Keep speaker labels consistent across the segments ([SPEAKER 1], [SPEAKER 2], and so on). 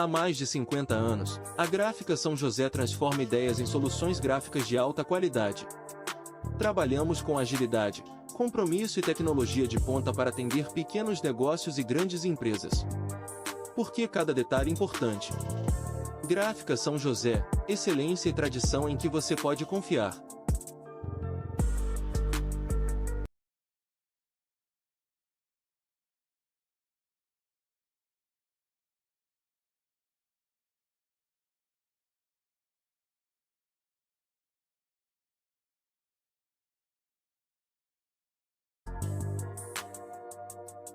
[SPEAKER 1] Há mais de 50 anos, a Gráfica São José transforma ideias em soluções gráficas de alta qualidade. Trabalhamos com agilidade, compromisso e tecnologia de ponta para atender pequenos negócios e grandes empresas. Porque cada detalhe é importante. Gráfica São José, excelência e tradição em que você pode confiar.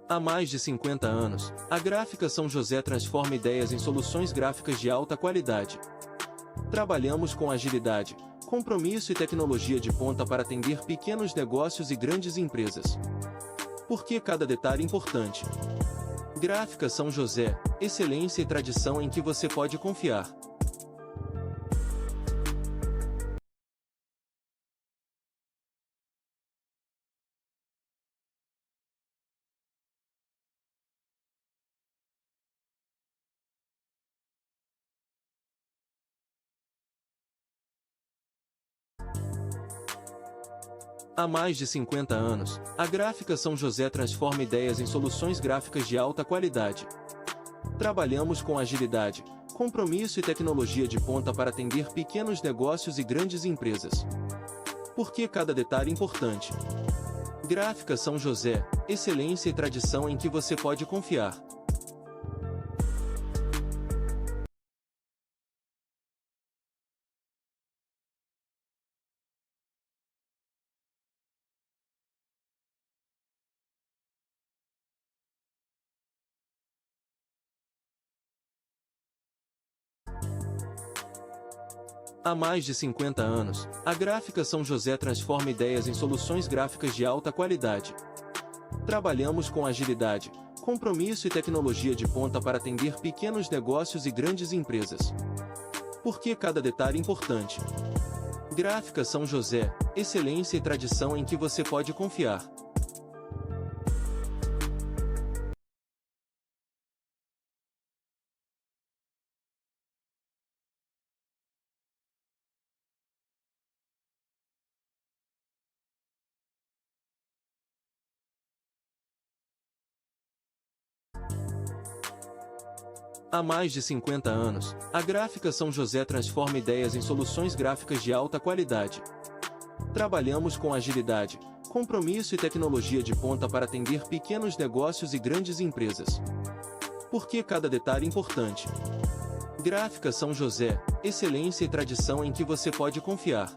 [SPEAKER 1] Há mais de 50 anos, a Gráfica São José transforma ideias em soluções gráficas de alta qualidade. Trabalhamos com agilidade, compromisso e tecnologia de ponta para atender pequenos negócios e grandes empresas. Porque cada detalhe é importante. Gráfica São José, excelência e tradição em que você pode confiar. Há mais de 50 anos, a Gráfica São José transforma ideias em soluções gráficas de alta qualidade. Trabalhamos com agilidade, compromisso e tecnologia de ponta para atender pequenos negócios e grandes empresas. Porque cada detalhe é importante. Gráfica São José, excelência e tradição em que você pode confiar. Há mais de 50 anos, a Gráfica São José transforma ideias em soluções gráficas de alta qualidade. Trabalhamos com agilidade, compromisso e tecnologia de ponta para atender pequenos negócios e grandes empresas. Porque cada detalhe é importante. Gráfica São José, excelência e tradição em que você pode confiar. Há mais de 50 anos, a Gráfica São José transforma ideias em soluções gráficas de alta qualidade. Trabalhamos com agilidade, compromisso e tecnologia de ponta para atender pequenos negócios e grandes empresas. Porque cada detalhe é importante. Gráfica São José, excelência e tradição em que você pode confiar.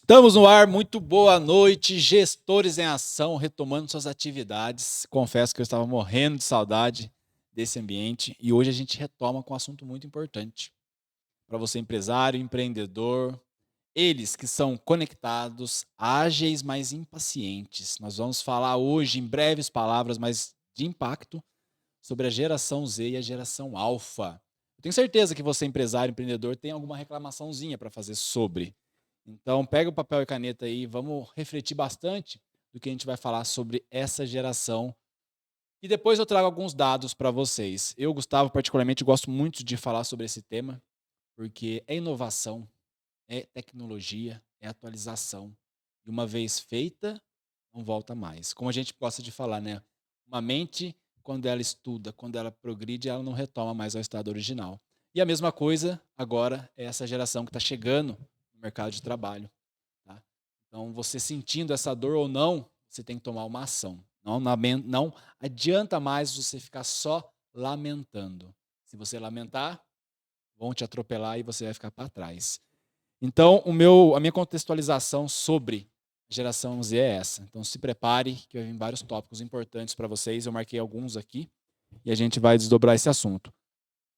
[SPEAKER 2] Estamos no ar, muito boa noite, gestores em ação, retomando suas atividades. Confesso que eu estava morrendo de saudade desse ambiente e hoje a gente retoma com um assunto muito importante para você, empresário, empreendedor, eles que são conectados, ágeis, mas impacientes. Nós vamos falar hoje, em breves palavras, mas de impacto, sobre a geração Z e a geração Alfa. Eu tenho certeza que você, empresário, empreendedor, tem alguma reclamaçãozinha para fazer sobre. Então, pega o papel e caneta aí, vamos refletir bastante do que a gente vai falar sobre essa geração. E depois eu trago alguns dados para vocês. Eu, Gustavo, particularmente, gosto muito de falar sobre esse tema, porque é inovação, é tecnologia, é atualização. E uma vez feita, não volta mais. Como a gente gosta de falar, né? Uma mente, quando ela estuda, quando ela progride, ela não retoma mais ao estado original. E a mesma coisa agora é essa geração que está chegando no mercado de trabalho. Tá? Então, você sentindo essa dor ou não, você tem que tomar uma ação. Não adianta mais você ficar só lamentando. Se você lamentar, vão te atropelar e você vai ficar para trás. Então, a minha contextualização sobre a geração Z é essa. Então, se prepare, que vai vir vários tópicos importantes para vocês. Eu marquei alguns aqui e a gente vai desdobrar esse assunto.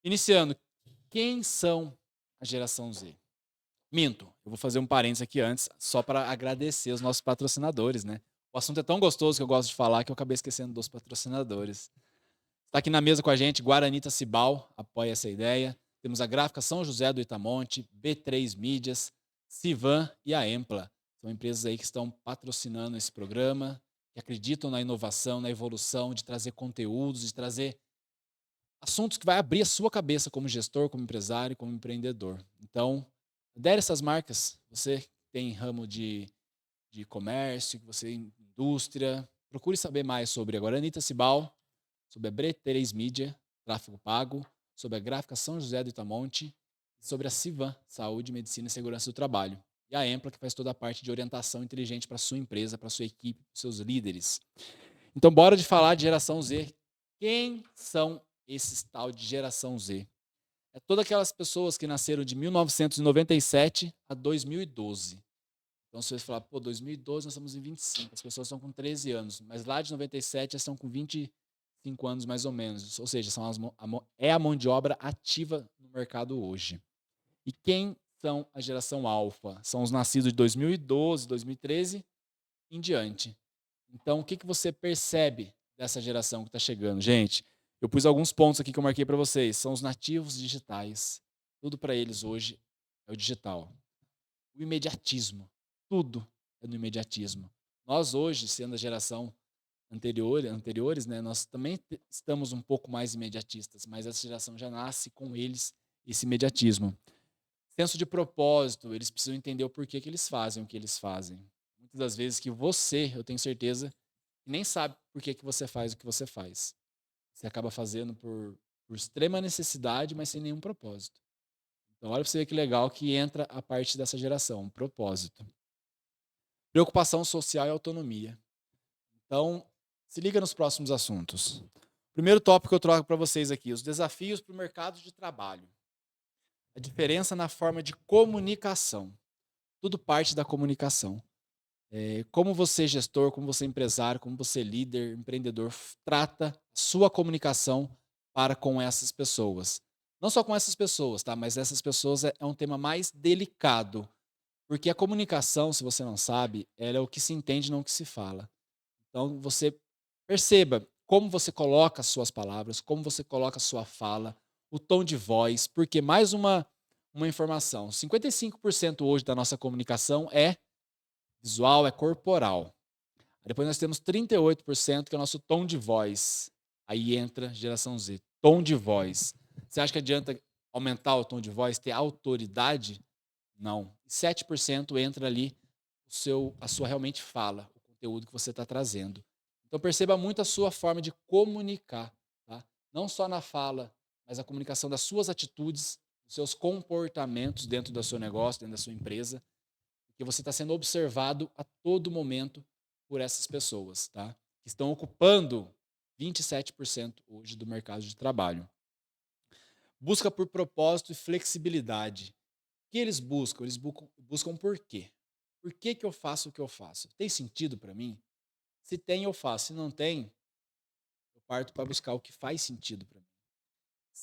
[SPEAKER 2] Iniciando, quem são a geração Z? Minto, eu vou fazer um parênteses aqui antes, só para agradecer os nossos patrocinadores, né? O assunto é tão gostoso que eu gosto de falar que eu acabei esquecendo dos patrocinadores. Está aqui na mesa com a gente Guaranita Cibal, apoia essa ideia. Temos a Gráfica São José do Itamonte, B3 Mídias, Civan e a Empla. São empresas aí que estão patrocinando esse programa, que acreditam na inovação, na evolução, de trazer conteúdos, de trazer assuntos que vai abrir a sua cabeça como gestor, como empresário, como empreendedor. Então, adere essas marcas. Você que tem ramo de comércio, que você indústria, procure saber mais sobre a Guaranita Cibal, sobre a Bre3 Mídia, tráfego pago, sobre a Gráfica São José do Itamonte, sobre a Civan, Saúde, Medicina e Segurança do Trabalho. E a Empla, que faz toda a parte de orientação inteligente para a sua empresa, para a sua equipe, para os seus líderes. Então, bora de falar de geração Z. Quem são esses tal de geração Z? É todas aquelas pessoas que nasceram de 1997 a 2012. Então, se você falar, pô, 2012 nós estamos em 25, as pessoas estão com 13 anos, mas lá de 97 elas estão com 25 anos mais ou menos. Ou seja, é a mão de obra ativa no mercado hoje. E quem são a geração alfa? São os nascidos de 2012, 2013 em diante. Então, o que você percebe dessa geração que está chegando? Gente, eu pus alguns pontos aqui que eu marquei para vocês. São os nativos digitais. Tudo para eles hoje é o digital. O imediatismo. Tudo é no imediatismo. Nós hoje, sendo a geração anteriores, né, nós também estamos um pouco mais imediatistas, mas essa geração já nasce com eles esse imediatismo. Senso de propósito, eles precisam entender o porquê que eles fazem o que eles fazem. Muitas das vezes que você, eu tenho certeza, nem sabe por que você faz o que você faz. Você acaba fazendo por extrema necessidade, mas sem nenhum propósito. Então, olha para você ver que legal que entra a parte dessa geração, propósito. Preocupação social e autonomia. Então, se liga nos próximos assuntos. Primeiro tópico que eu trago para vocês aqui, os desafios para o mercado de trabalho. A diferença na forma de comunicação. Tudo parte da comunicação. Como você, gestor, como você, empresário, como você, líder, empreendedor, trata a sua comunicação para com essas pessoas. Não só com essas pessoas, tá? Mas essas pessoas é um tema mais delicado. Porque a comunicação, se você não sabe, ela é o que se entende, não o que se fala. Então, você perceba como você coloca as suas palavras, como você coloca a sua fala, o tom de voz, porque mais uma informação, 55% hoje da nossa comunicação é visual, é corporal. Depois nós temos 38% que é o nosso tom de voz. Aí entra geração Z, tom de voz. Você acha que adianta aumentar o tom de voz, ter autoridade? Não. 7% entra ali a sua realmente fala, o conteúdo que você está trazendo. Então perceba muito a sua forma de comunicar, tá? Não só na fala, mas a comunicação das suas atitudes, dos seus comportamentos dentro do seu negócio, dentro da sua empresa, porque você está sendo observado a todo momento por essas pessoas, tá? Que estão ocupando 27% hoje do mercado de trabalho. Busca por propósito e flexibilidade. O que eles buscam? Eles buscam por quê? Por que eu faço o que eu faço? Tem sentido para mim? Se tem, eu faço. Se não tem, eu parto para buscar o que faz sentido para mim.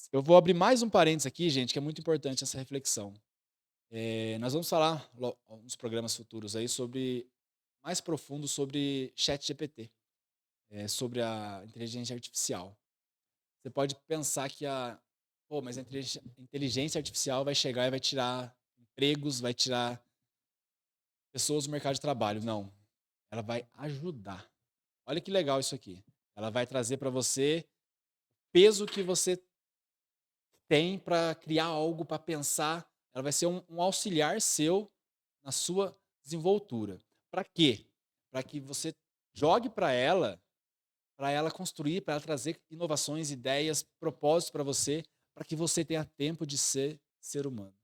[SPEAKER 2] Eu vou abrir mais um parênteses aqui, gente, que é muito importante essa reflexão. Nós vamos falar nos programas futuros aí mais profundo sobre ChatGPT, sobre a inteligência artificial. Você pode pensar que mas a inteligência artificial vai chegar e vai tirar empregos, vai tirar pessoas do mercado de trabalho. Não, ela vai ajudar. Olha que legal isso aqui. Ela vai trazer para você peso que você tem para criar algo, para pensar. Ela vai ser um auxiliar seu na sua desenvoltura. Para quê? Para que você jogue para ela construir, para ela trazer inovações, ideias, propósitos para você, para que você tenha tempo de ser humano.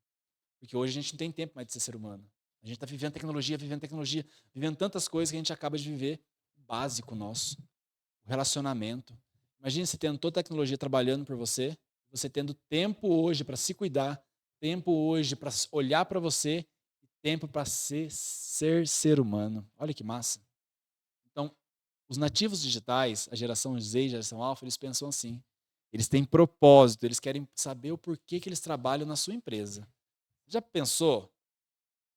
[SPEAKER 2] Porque hoje a gente não tem tempo mais de ser humano. A gente está vivendo tecnologia, vivendo tantas coisas que a gente acaba de viver o básico nosso, o relacionamento. Imagina você tendo toda a tecnologia trabalhando por você, você tendo tempo hoje para se cuidar, tempo hoje para olhar para você, e tempo para ser humano. Olha que massa. Então, os nativos digitais, a geração Z e a geração Alpha, eles pensam assim. Eles têm propósito, eles querem saber o porquê que eles trabalham na sua empresa. Já pensou?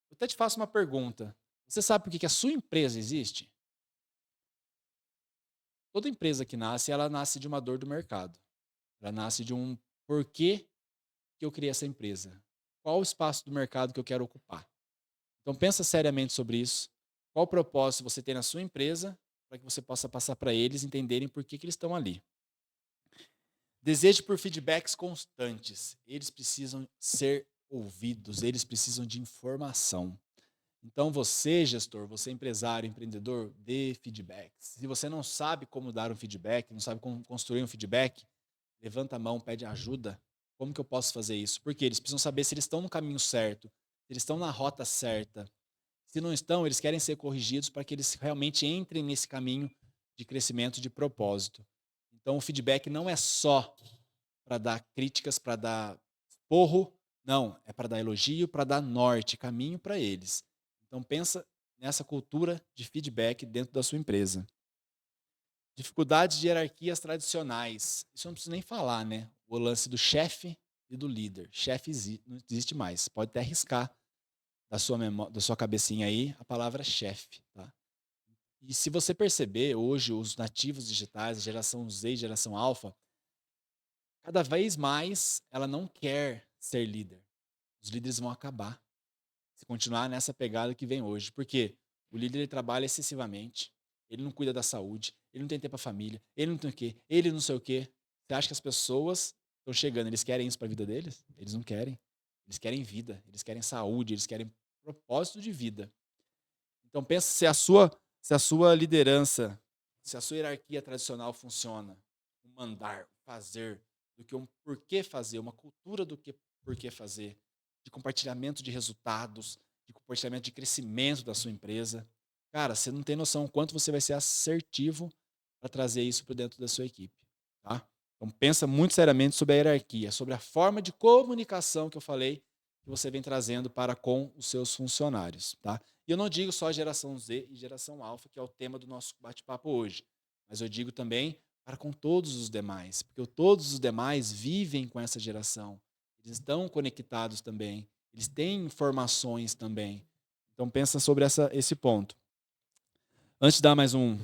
[SPEAKER 2] Eu até te faço uma pergunta. Você sabe por que a sua empresa existe? Toda empresa que nasce, ela nasce de uma dor do mercado. Ela nasce de um porquê que eu criei essa empresa. Qual o espaço do mercado que eu quero ocupar? Então pensa seriamente sobre isso. Qual propósito você tem na sua empresa para que você possa passar para eles entenderem por que eles estão ali. Desejo por feedbacks constantes. Eles precisam ser ouvidos, eles precisam de informação. Então você, gestor, você empresário, empreendedor, dê feedbacks. Se você não sabe como dar um feedback, não sabe como construir um feedback, levanta a mão, pede ajuda. Como que eu posso fazer isso? Porque eles precisam saber se eles estão no caminho certo, se eles estão na rota certa. Se não estão, eles querem ser corrigidos para que eles realmente entrem nesse caminho de crescimento, de propósito. Então o feedback não é só para dar críticas, para dar porro, não, é para dar elogio, para dar norte, caminho para eles. Então pensa nessa cultura de feedback dentro da sua empresa. Dificuldades de hierarquias tradicionais. Isso eu não preciso nem falar, né? O lance do chefe e do líder. Chefe não existe mais. Pode até arriscar da sua cabecinha aí a palavra chefe, tá? E se você perceber, hoje os nativos digitais, a geração Z e geração alfa, cada vez mais ela não quer ser líder. Os líderes vão acabar se continuar nessa pegada que vem hoje. Porque o líder ele trabalha excessivamente, ele não cuida da saúde, ele não tem tempo para a família, ele não tem o quê, ele não sei o quê. Você acha que as pessoas estão chegando, eles querem isso para a vida deles? Eles não querem. Eles querem vida, eles querem saúde, eles querem propósito de vida. Então pensa se a sua liderança, se a sua hierarquia tradicional funciona, o mandar, o fazer, do que um porquê fazer, uma cultura do que porquê fazer, de compartilhamento de resultados, de compartilhamento de crescimento da sua empresa. Cara, você não tem noção o quanto você vai ser assertivo para trazer isso para dentro da sua equipe, tá? Então pensa muito seriamente sobre a hierarquia, sobre a forma de comunicação que eu falei que você vem trazendo para com os seus funcionários, tá? E eu não digo só geração Z e geração alfa, que é o tema do nosso bate-papo hoje, mas eu digo também para com todos os demais, porque todos os demais vivem com essa geração. Eles estão conectados também, eles têm informações também. Então pensa sobre esse ponto. Antes de dar mais um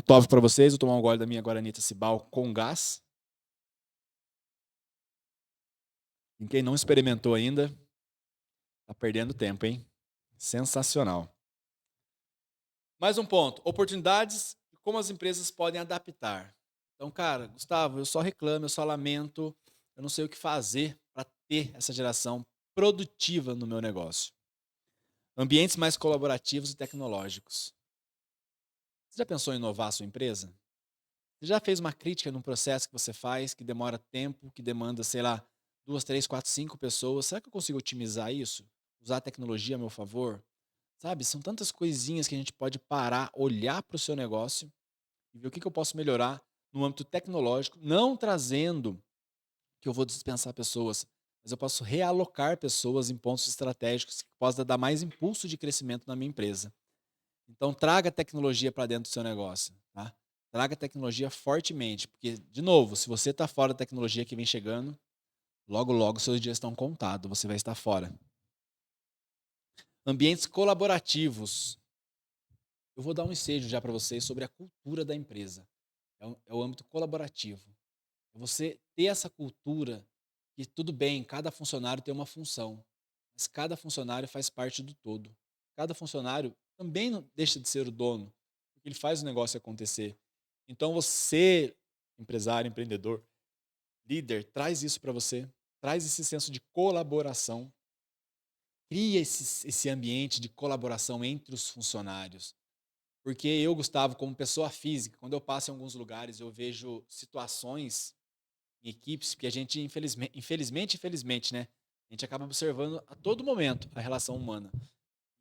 [SPEAKER 2] tópico para vocês, vou tomar um gole da minha Guaranita Cibal com gás. E quem não experimentou ainda, está perdendo tempo, hein? Sensacional. Mais um ponto, oportunidades e como as empresas podem adaptar. Então, cara, Gustavo, eu só reclamo, eu só lamento, eu não sei o que fazer para ter essa geração produtiva no meu negócio. Ambientes mais colaborativos e tecnológicos. Você já pensou em inovar a sua empresa? Você já fez uma crítica num processo que você faz, que demora tempo, que demanda, sei lá, 2, 3, 4, 5 pessoas? Será que eu consigo otimizar isso? Usar a tecnologia a meu favor? Sabe, são tantas coisinhas que a gente pode parar, olhar para o seu negócio e ver o que eu posso melhorar no âmbito tecnológico, não trazendo que eu vou dispensar pessoas, mas eu posso realocar pessoas em pontos estratégicos que possam dar mais impulso de crescimento na minha empresa. Então, traga tecnologia para dentro do seu negócio, tá? Traga tecnologia fortemente, porque, de novo, se você está fora da tecnologia que vem chegando, logo, logo seus dias estão contados, você vai estar fora. Ambientes colaborativos. Eu vou dar um ensejo já para vocês sobre a cultura da empresa. É o âmbito colaborativo. É você ter essa cultura que, tudo bem, cada funcionário tem uma função, mas cada funcionário faz parte do todo. Cada funcionário também não deixa de ser o dono, porque ele faz o negócio acontecer. Então você, empresário, empreendedor, líder, traz isso para você, traz esse senso de colaboração, cria esse ambiente de colaboração entre os funcionários. Porque eu, Gustavo, como pessoa física, quando eu passo em alguns lugares, eu vejo situações em equipes que a gente, infelizmente, né? A gente acaba observando a todo momento a relação humana.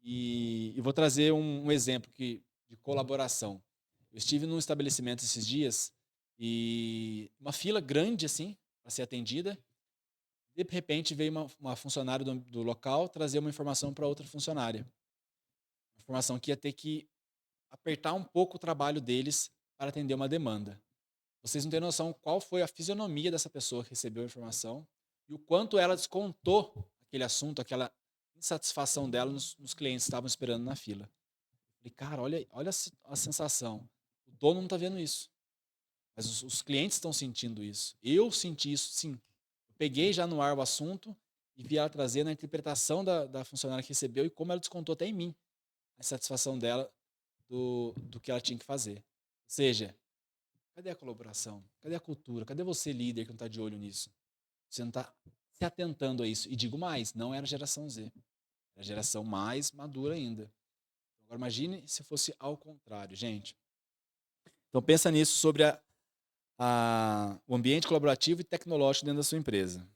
[SPEAKER 2] E vou trazer um exemplo de colaboração. Eu estive num estabelecimento esses dias e uma fila grande, assim, para ser atendida. De repente veio uma funcionária do local trazer uma informação para outra funcionária. Uma informação que ia ter que apertar um pouco o trabalho deles para atender uma demanda. Vocês não têm noção qual foi a fisionomia dessa pessoa que recebeu a informação e o quanto ela descontou aquele assunto, aquela insatisfação dela nos clientes que estavam esperando na fila. Falei, cara, olha a sensação. O dono não está vendo isso, mas os clientes estão sentindo isso. Eu senti isso, sim. Eu peguei já no ar o assunto e vi ela trazendo a interpretação da funcionária que recebeu e como ela descontou até em mim a satisfação dela do que ela tinha que fazer. Ou seja, cadê a colaboração? Cadê a cultura? Cadê você, líder, que não está de olho nisso? Você não está se atentando a isso. E digo mais, não era a geração Z. Era a geração mais madura ainda. Agora imagine se fosse ao contrário, gente. Então pensa nisso sobre o ambiente colaborativo e tecnológico dentro da sua empresa.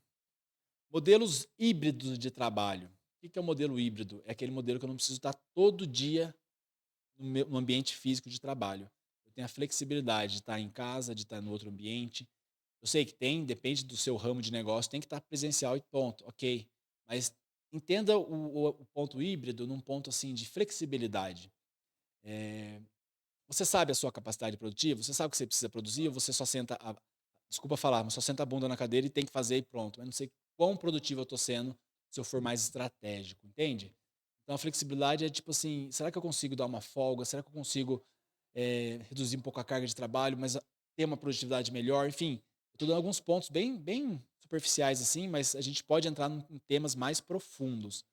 [SPEAKER 2] Modelos híbridos de trabalho. O que é o modelo híbrido? É aquele modelo que eu não preciso estar todo dia no ambiente físico de trabalho. Eu tenho a flexibilidade de estar em casa, de estar no outro ambiente. Eu sei que depende do seu ramo de negócio, tem que estar presencial e ponto, ok. Mas entenda o ponto híbrido num ponto assim de flexibilidade. Você sabe a sua capacidade produtiva? Você sabe o que você precisa produzir? Ou você só senta, desculpa falar, mas só senta a bunda na cadeira e tem que fazer e pronto. Eu não sei quão produtivo eu estou sendo se eu for mais estratégico, entende? Então a flexibilidade é tipo assim, será que eu consigo dar uma folga? Será que eu consigo reduzir um pouco a carga de trabalho, mas ter uma produtividade melhor? Enfim, eu estou dando alguns pontos bem superficiais assim, mas a gente pode entrar em temas mais profundos.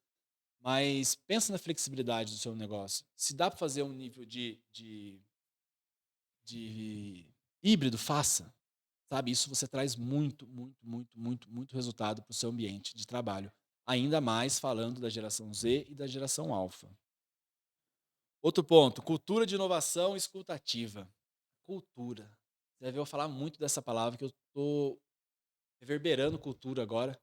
[SPEAKER 2] Mas pensa na flexibilidade do seu negócio. Se dá para fazer um nível de híbrido, faça. Sabe, isso você traz muito resultado para o seu ambiente de trabalho. Ainda mais falando da geração Z e da geração alfa. Outro ponto, cultura de inovação escutativa. Cultura. Você já viu eu falar muito dessa palavra, que eu estou reverberando cultura agora,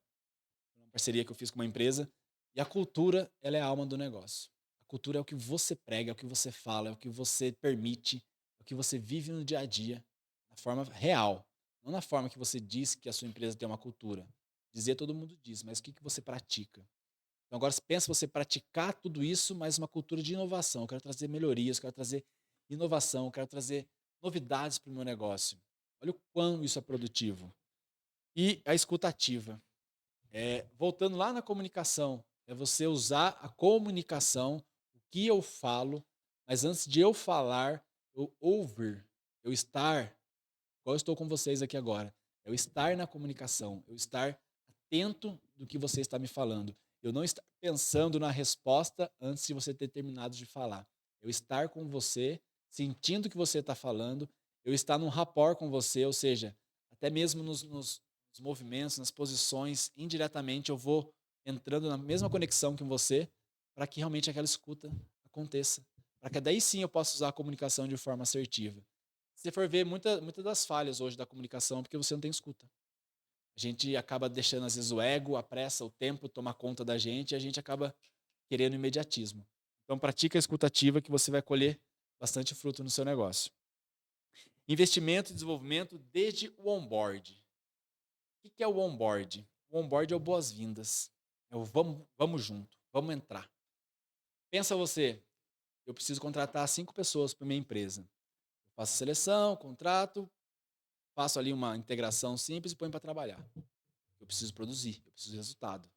[SPEAKER 2] uma parceria que eu fiz com uma empresa. E a cultura, ela é a alma do negócio. A cultura é o que você prega, é o que você fala, é o que você permite, é o que você vive no dia a dia, na forma real. Não na forma que você diz que a sua empresa tem uma cultura. Dizer todo mundo diz, mas o que você pratica? Então agora pensa você praticar tudo isso, mas uma cultura de inovação. Eu quero trazer melhorias, eu quero trazer inovação, eu quero trazer novidades para o meu negócio. Olha o quão isso é produtivo. E a escutativa. Voltando lá na comunicação, é você usar a comunicação, o que eu falo, mas antes de eu falar, eu ouvir, eu estar, igual eu estou com vocês aqui agora, eu estar na comunicação, eu estar atento do que você está me falando. Eu não estar pensando na resposta antes de você ter terminado de falar. Eu estar com você, sentindo o que você está falando, eu estar num rapport com você, ou seja, até mesmo nos movimentos, nas posições, indiretamente eu vou entrando na mesma conexão que você para que realmente aquela escuta aconteça. Para que daí sim eu possa usar a comunicação de forma assertiva. Se você for ver muitas das falhas hoje da comunicação, é porque você não tem escuta. A gente acaba deixando, às vezes, o ego, a pressa, o tempo tomar conta da gente e a gente acaba querendo imediatismo. Então, pratica a escutativa que você vai colher bastante fruto no seu negócio. Investimento e desenvolvimento desde o onboard. O que é o onboard? O onboard é o boas-vindas. É o vamos junto, vamos entrar. Pensa você, eu preciso contratar 5 pessoas para minha empresa. Eu faço a seleção, contrato, faço ali uma integração simples e ponho para trabalhar. Eu preciso produzir, eu preciso de resultado.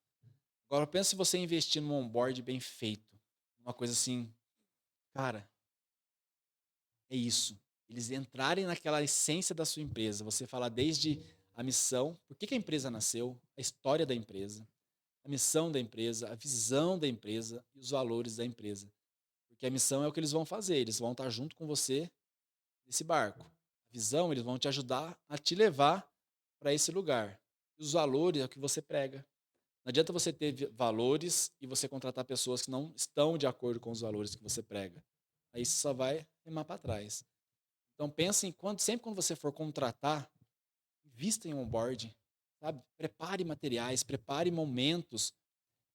[SPEAKER 2] Agora pensa se você investir num onboard bem feito, uma coisa assim, cara, é isso. Eles entrarem naquela essência da sua empresa. Você fala desde a missão, por que a empresa nasceu, a história da empresa, a missão da empresa, a visão da empresa e os valores da empresa. Porque a missão é o que eles vão fazer, eles vão estar junto com você nesse barco. A visão, eles vão te ajudar a te levar para esse lugar. E os valores é o que você prega. Não adianta você ter valores e você contratar pessoas que não estão de acordo com os valores que você prega. Aí você só vai remar para trás. Então pense em sempre quando você for contratar, invista em onboarding, sabe? Prepare materiais, prepare momentos,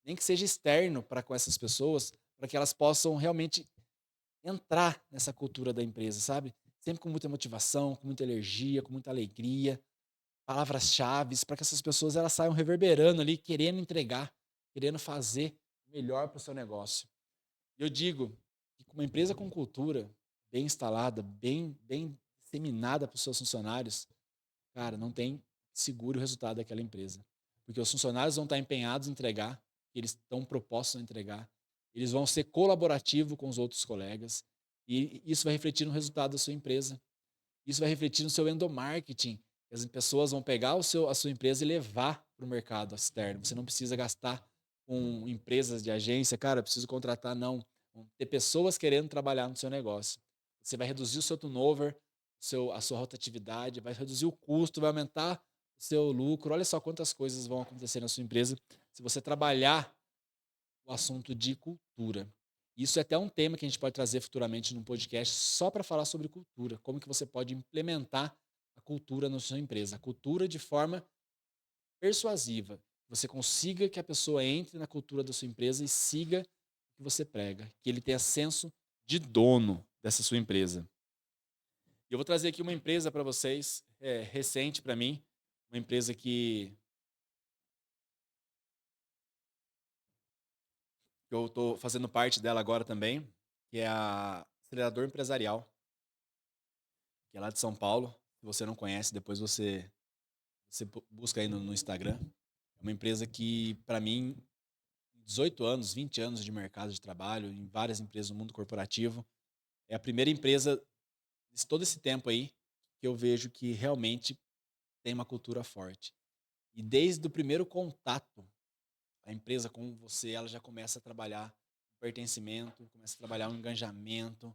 [SPEAKER 2] nem que seja externo para com essas pessoas, para que elas possam realmente entrar nessa cultura da empresa, sabe? Sempre com muita motivação, com muita energia, com muita alegria, palavras-chave, para que essas pessoas elas saiam reverberando ali, querendo entregar, querendo fazer melhor para o seu negócio. E eu digo que uma empresa com cultura bem instalada, bem disseminada para os seus funcionários, cara, não tem seguro o resultado daquela empresa. Porque os funcionários vão estar empenhados em entregar, eles estão propostos a entregar, eles vão ser colaborativos com os outros colegas, e isso vai refletir no resultado da sua empresa. Isso vai refletir no seu endomarketing. As pessoas vão pegar a sua empresa e levar para o mercado externo. Você não precisa gastar com empresas de agência, cara, eu preciso contratar, não. Vão ter pessoas querendo trabalhar no seu negócio. Você vai reduzir o seu turnover, a sua rotatividade, vai reduzir o custo, vai aumentar o seu lucro. Olha só quantas coisas vão acontecer na sua empresa se você trabalhar o assunto de cultura. Isso é até um tema que a gente pode trazer futuramente num podcast só para falar sobre cultura, como que você pode implementar a cultura na sua empresa, a cultura de forma persuasiva, você consiga que a pessoa entre na cultura da sua empresa e siga o que você prega, que ele tenha senso de dono dessa sua empresa. E eu vou trazer aqui uma empresa para vocês, recente para mim, uma empresa que eu estou fazendo parte dela agora também, que é a Acelerador Empresarial, que é lá de São Paulo. Se você não conhece, depois você busca aí no Instagram. É uma empresa que, para mim, 18 anos, 20 anos de mercado de trabalho, em várias empresas no mundo corporativo, é a primeira empresa de todo esse tempo aí que eu vejo que realmente tem uma cultura forte. E desde o primeiro contato, a empresa com você, ela já começa a trabalhar o pertencimento, começa a trabalhar o engajamento,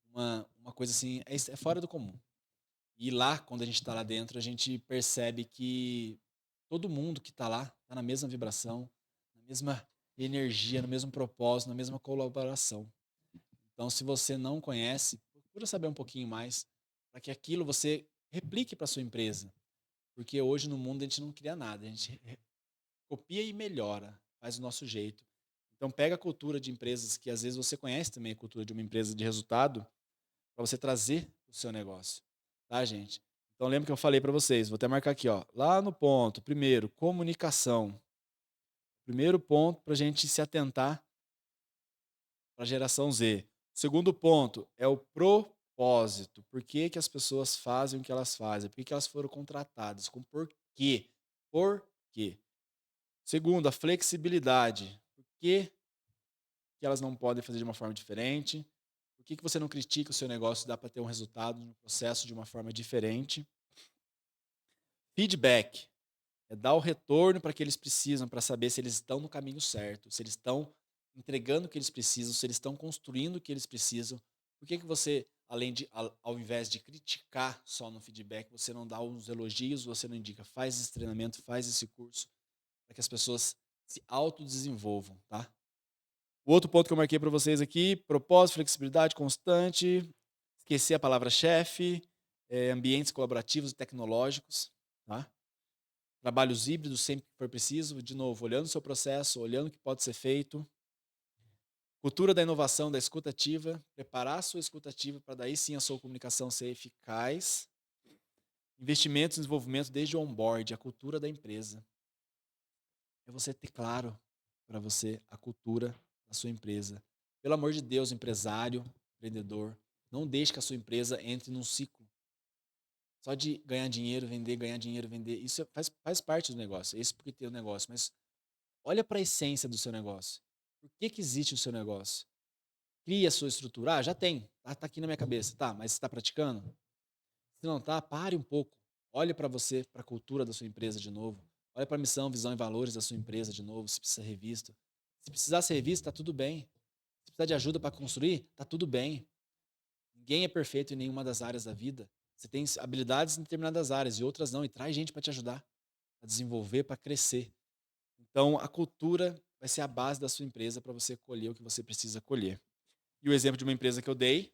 [SPEAKER 2] uma coisa assim, é fora do comum. E lá, quando a gente está lá dentro, a gente percebe que todo mundo que está lá está na mesma vibração, na mesma energia, no mesmo propósito, na mesma colaboração. Então, se você não conhece, procura saber um pouquinho mais para que aquilo você replique para sua empresa. Porque hoje no mundo a gente não cria nada, a gente copia e melhora, faz do nosso jeito. Então, pega a cultura de empresas que às vezes você conhece também a cultura de uma empresa de resultado para você trazer o seu negócio, tá, gente? Então, lembra que eu falei para vocês, vou até marcar aqui, ó, lá no ponto, primeiro, comunicação. Primeiro ponto para a gente se atentar para a geração Z. Segundo ponto é o propósito. Por que, que as pessoas fazem o que elas fazem? Por que, que elas foram contratadas? Com porquê? Por quê? Segundo, a flexibilidade. Por que, que elas não podem fazer de uma forma diferente? Por que, que você não critica o seu negócio e dá para ter um resultado no processo de uma forma diferente? Feedback. É dar o retorno para que eles precisam, para saber se eles estão no caminho certo, se eles estão entregando o que eles precisam, se eles estão construindo o que eles precisam. Por que, que você, ao invés de criticar só no feedback, você não dá uns elogios, você não indica, faz esse treinamento, faz esse curso, para que as pessoas se autodesenvolvam, tá? O outro ponto que eu marquei para vocês aqui, propósito, flexibilidade constante, esqueci a palavra chefe, ambientes colaborativos e tecnológicos, tá? Trabalhos híbridos sempre que for preciso, de novo, olhando o seu processo, olhando o que pode ser feito. Cultura da inovação, da escutativa, preparar a sua escutativa para daí sim a sua comunicação ser eficaz. Investimentos em desenvolvimento desde o onboard, a cultura da empresa. É você ter claro para você a cultura da sua empresa. Pelo amor de Deus, empresário, empreendedor, não deixe que a sua empresa entre num ciclo só de ganhar dinheiro, vender, ganhar dinheiro, vender. Isso faz parte do negócio. É isso porque tem o negócio. Mas olha para a essência do seu negócio. Por que, que existe o seu negócio? Cria a sua estrutura. Ah, já tem. Tá aqui na minha cabeça. Tá, mas você está praticando? Se não tá, pare um pouco. Olhe para você, para a cultura da sua empresa de novo. Olhe para a missão, visão e valores da sua empresa de novo, se precisa revisto. Se precisar ser revisto, tá tudo bem. Se precisar de ajuda para construir, tá tudo bem. Ninguém é perfeito em nenhuma das áreas da vida. Você tem habilidades em determinadas áreas e outras não. E traz gente para te ajudar a desenvolver, para crescer. Então, a cultura vai ser a base da sua empresa para você colher o que você precisa colher. E o exemplo de uma empresa que eu dei,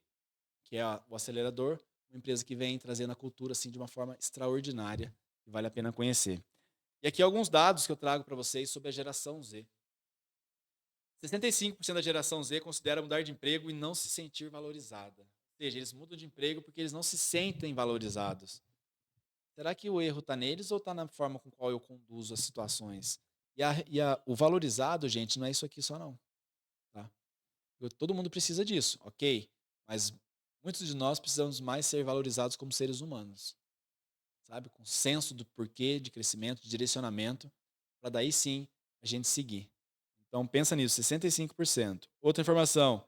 [SPEAKER 2] que é o Acelerador, uma empresa que vem trazendo a cultura assim de uma forma extraordinária, que vale a pena conhecer. E aqui alguns dados que eu trago para vocês sobre a geração Z. 65% da geração Z considera mudar de emprego e não se sentir valorizada. Ou seja, eles mudam de emprego porque eles não se sentem valorizados. Será que o erro está neles ou está na forma com qual eu conduzo as situações? O valorizado, gente, não é isso aqui só não. Tá? Todo mundo precisa disso, ok? Mas muitos de nós precisamos mais ser valorizados como seres humanos. Sabe? Com senso do porquê, de crescimento, de direcionamento, para daí sim a gente seguir. Então pensa nisso, 65%. Outra informação,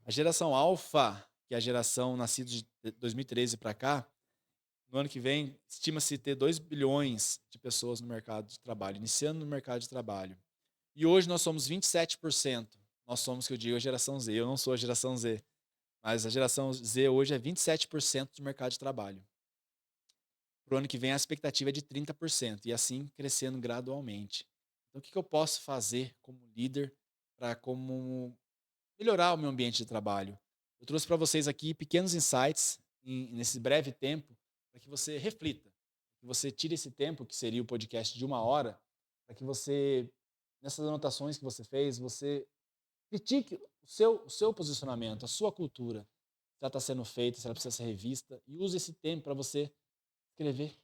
[SPEAKER 2] a geração alfa, que é a geração nascida de 2013 para cá, No ano que vem, estima-se ter 2 bilhões de pessoas no mercado de trabalho, iniciando no mercado de trabalho. E hoje nós somos 27%. Nós somos, que eu digo, a geração Z. Eu não sou a geração Z, mas a geração Z hoje é 27% do mercado de trabalho. Para o ano que vem, a expectativa é de 30%, e assim crescendo gradualmente. Então, o que eu posso fazer como líder para como melhorar o meu ambiente de trabalho? Eu trouxe para vocês aqui pequenos insights nesse breve tempo para que você reflita, que você tire esse tempo, que seria o podcast de 1 hora, para que você, nessas anotações que você fez, você critique o seu posicionamento, a sua cultura, se ela está sendo feita, se ela precisa ser revista, e use esse tempo para você escrever,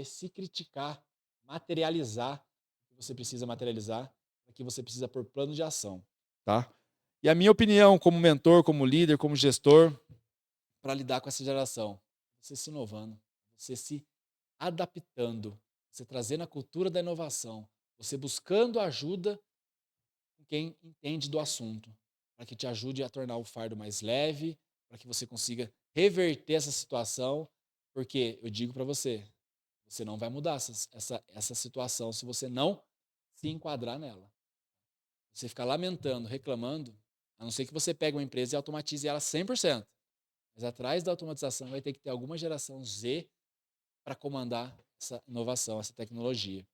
[SPEAKER 2] se criticar, materializar o que você precisa materializar, o que você precisa por plano de ação, tá? E a minha opinião como mentor, como líder, como gestor, para lidar com essa geração, você se inovando, você se adaptando, você trazendo a cultura da inovação, você buscando ajuda com quem entende do assunto, para que te ajude a tornar o fardo mais leve, para que você consiga reverter essa situação, porque eu digo para você, você não vai mudar essa situação se você não se enquadrar nela. Você ficar lamentando, reclamando, a não ser que você pegue uma empresa e automatize ela 100%. Mas atrás da automatização vai ter que ter alguma geração Z para comandar essa inovação, essa tecnologia.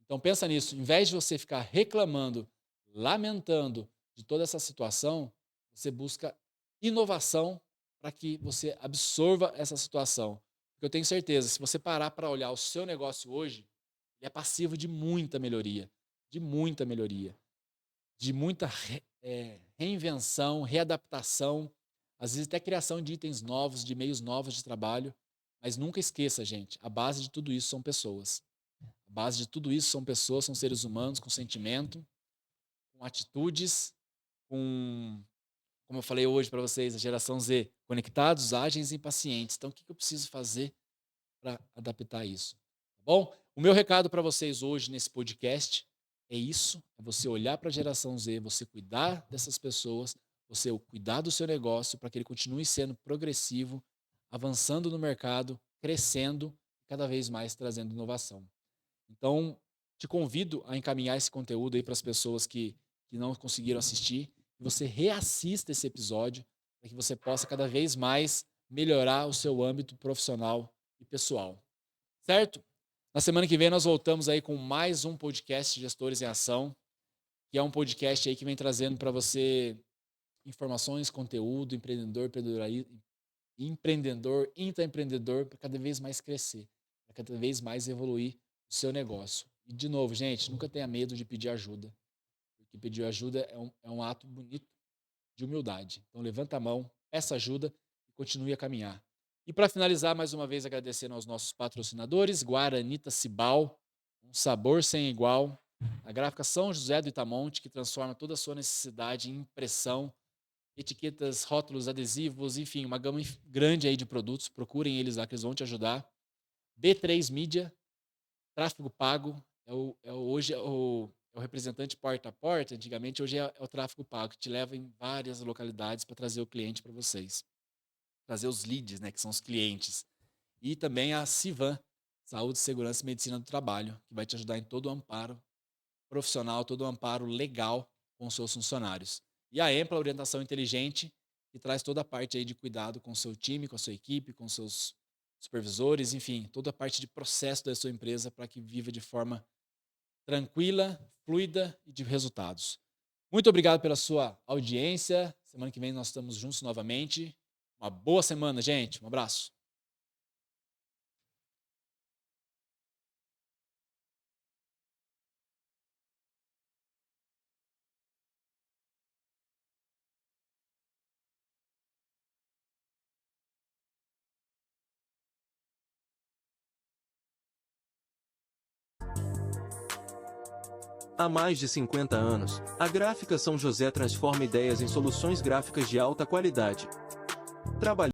[SPEAKER 2] Então pensa nisso, em vez de você ficar reclamando, lamentando de toda essa situação, você busca inovação para que você absorva essa situação. Porque eu tenho certeza, se você parar para olhar o seu negócio hoje, ele é passivo de muita melhoria, de muita melhoria, de muita reinvenção, readaptação, às vezes até criação de itens novos, de meios novos de trabalho. Mas nunca esqueça, gente, a base de tudo isso são pessoas. A base de tudo isso são pessoas, são seres humanos com sentimento, com atitudes, com, como eu falei hoje para vocês, a geração Z, conectados, ágeis e pacientes. Então, o que eu preciso fazer para adaptar isso? Tá bom? O meu recado para vocês hoje nesse podcast é isso, é você olhar para a geração Z, você cuidar dessas pessoas, você cuidar do seu negócio para que ele continue sendo progressivo, avançando no mercado, crescendo, cada vez mais trazendo inovação. Então, te convido a encaminhar esse conteúdo aí para as pessoas que não conseguiram assistir, que você reassista esse episódio, para que você possa cada vez mais melhorar o seu âmbito profissional e pessoal. Certo? Na semana que vem nós voltamos aí com mais um podcast Gestores em Ação, que é um podcast aí que vem trazendo para você informações, conteúdo, empreendedor, intraempreendedor, para cada vez mais crescer, para cada vez mais evoluir o seu negócio. E, de novo, gente, nunca tenha medo de pedir ajuda, porque pedir ajuda é um ato bonito de humildade. Então, levanta a mão, peça ajuda e continue a caminhar. E, para finalizar, mais uma vez, agradecendo aos nossos patrocinadores, Guaranita Cibal, um sabor sem igual, a gráfica São José do Itamonte, que transforma toda a sua necessidade em impressão, etiquetas, rótulos, adesivos, enfim, uma gama grande aí de produtos. Procurem eles lá que eles vão te ajudar. B3 Mídia, tráfego pago, hoje é o representante porta a porta, antigamente hoje é o tráfego pago, que te leva em várias localidades para trazer o cliente para vocês. Trazer os leads, né, que são os clientes. E também a Civan, Saúde, Segurança e Medicina do Trabalho, que vai te ajudar em todo o amparo profissional, todo o amparo legal com os seus funcionários. E a Empla, Orientação Inteligente, que traz toda a parte aí de cuidado com o seu time, com a sua equipe, com seus supervisores, enfim, toda a parte de processo da sua empresa para que viva de forma tranquila, fluida e de resultados. Muito obrigado pela sua audiência. Semana que vem nós estamos juntos novamente. Uma boa semana, gente. Um abraço.
[SPEAKER 1] Há mais de 50 anos, a Gráfica São José transforma ideias em soluções gráficas de alta qualidade. Trabalhamos